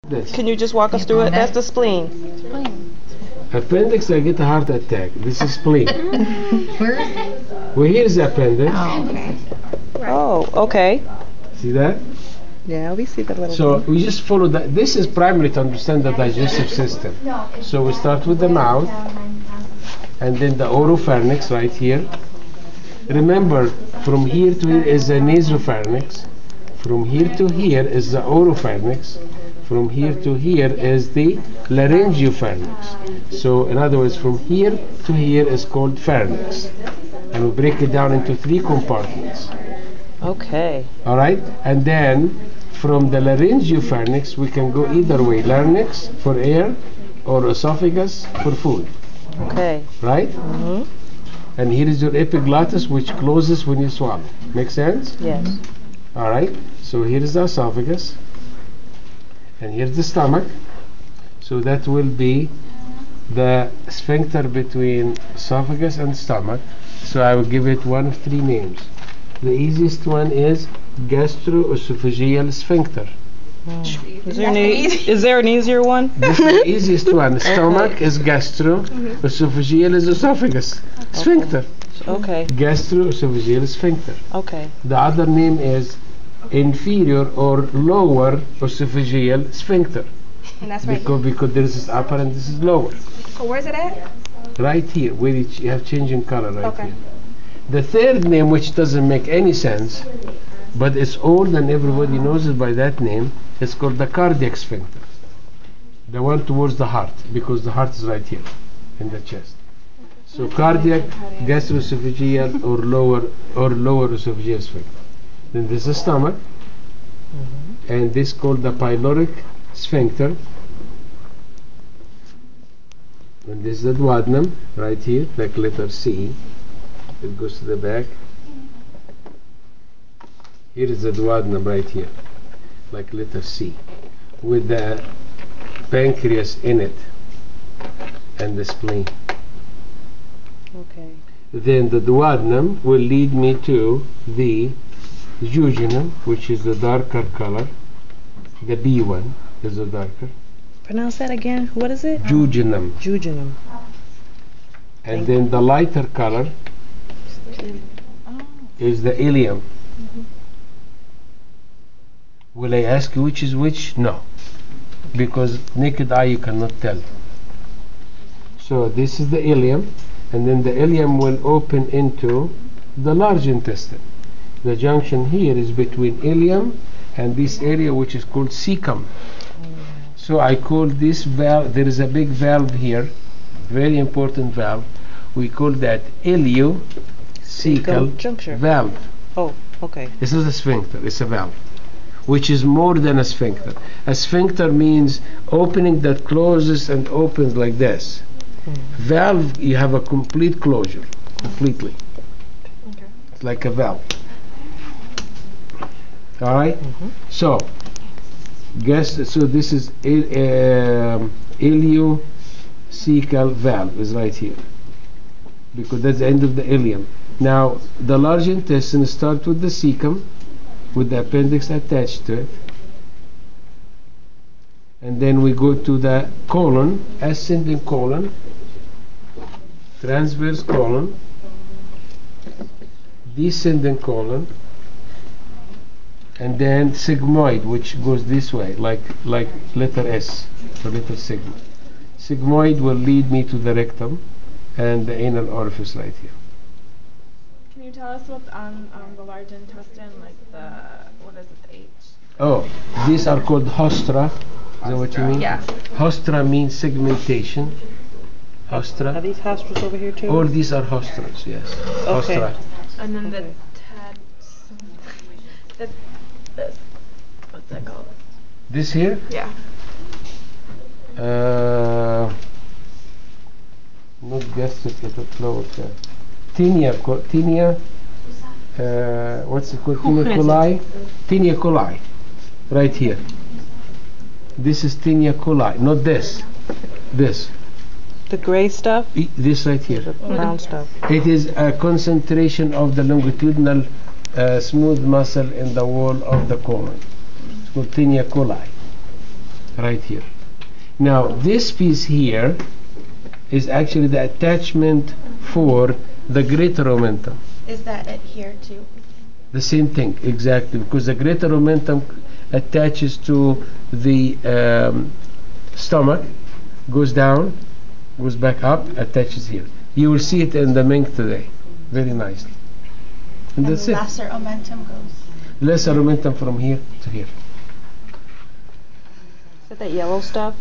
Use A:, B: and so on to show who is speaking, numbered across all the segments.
A: This.
B: Can you just walk us through it? That's the spleen.
A: Appendix, I get a heart attack. This is spleen.
C: Where is it?
A: Well, here's the appendix.
C: Oh, okay.
B: Oh, okay.
A: See that?
B: Yeah, we see the little
A: So
B: thing.
A: we just follow that. This is primarily to understand the digestive system. So we start with the mouth, and then the oropharynx right here. Remember, from here to here is the nasopharynx. From here to here is the oropharynx. From here to here is the laryngopharynx. So in other words, from here to here is called pharynx. And we break it down into 3 compartments.
B: Okay.
A: All right? And then from the laryngopharynx, we can go either way. Larynx for air or esophagus for food.
B: Okay.
A: Right?
B: Mm-hmm.
A: And here is your epiglottis, which closes when you swallow. Make sense?
B: Yes.
A: All right. So here is the esophagus. And here's the stomach. So that will be the sphincter between esophagus and stomach. So I will give it one of 3 names. The easiest one is gastroesophageal sphincter.
B: Is there an easier one?
A: This is the easiest one. Stomach is gastro, esophageal is esophagus. Sphincter.
B: Okay.
A: Gastroesophageal sphincter.
B: Okay.
A: The other name is inferior or lower esophageal sphincter.
C: And that's right.
A: Because this is upper and this is lower.
C: So where's it at?
A: Right here, where you have changing color right
C: Okay.
A: here. The third name, which doesn't make any sense, but it's old and everybody knows it by that name, it's called the cardiac sphincter. The one towards the heart, because the heart is right here in the chest. So cardiac, gastroesophageal, or lower esophageal sphincter. Then this is stomach, and this called the pyloric sphincter. And this is the duodenum right here, like letter C. It goes to the back. Here is the duodenum right here, like letter C, with the pancreas in it and the spleen.
B: Okay.
A: Then the duodenum will lead me to the jejunum, which is the darker color. The B one is the darker.
B: Pronounce that again. What is it?
A: Jejunum.
B: Jejunum.
A: And then the lighter color is the ileum. Will I ask you which is which? No. Because naked eye you cannot tell. So this is the ileum, and then the ileum will open into the large intestine. The junction here is between ileum and this area which is called cecum. So I call this valve, there is a big valve here, very important valve. We call that ileocecal
B: juncture.
A: valve.
B: Oh, okay.
A: This is a sphincter, it's a valve, which is more than a sphincter. A sphincter means opening that closes and opens like this. Valve, you have a complete closure, completely.
C: Okay.
A: It's like a valve. All right. So, so this is ileocecal valve is right here, because that's the end of the ileum. Now, the large intestine starts with the cecum, with the appendix attached to it, and then we go to the colon, ascending colon, transverse colon, descending colon, and then sigmoid, which goes this way, like letter S or letter sigma. Sigmoid will lead me to the rectum and the anal orifice right here.
D: Can you tell us what's on the large intestine, like what is it, the H?
A: Oh, these are called hostra. Is that what you mean?
D: Yeah.
A: Hostra means segmentation.
B: Are
A: Hostra.
B: these hospitals over here too?
A: All these are hostras, yes.
B: Okay.
A: Hostra.
D: And then
B: Okay.
D: this, what's that called?
A: This here?
D: Yeah.
A: Not gastric, but lower. Tinea, what's it called? Tinea coli? Tinea coli, right here. This is tinea coli, not this. This.
B: The gray stuff?
A: This right here.
B: The brown stuff.
A: It is a concentration of the longitudinal smooth muscle in the wall of the colon. It's called tinea coli. right here. Now this piece here is actually the attachment for the greater omentum.
C: Is that it here too?
A: The same thing, exactly, because the greater omentum attaches to the stomach, goes down, goes back up, attaches here. You will see it in the mink today, very nicely. And that's it.
C: Lesser omentum goes.
A: Lesser omentum from here to here.
B: Is that yellow stuff?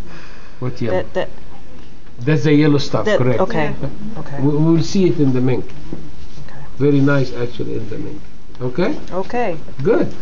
A: What yellow?
B: That
A: That's the yellow stuff, correct.
B: Okay. Okay.
A: We'll see it in the mink.
B: Okay.
A: Very nice, actually, in the mink. Okay?
B: Okay.
A: Good.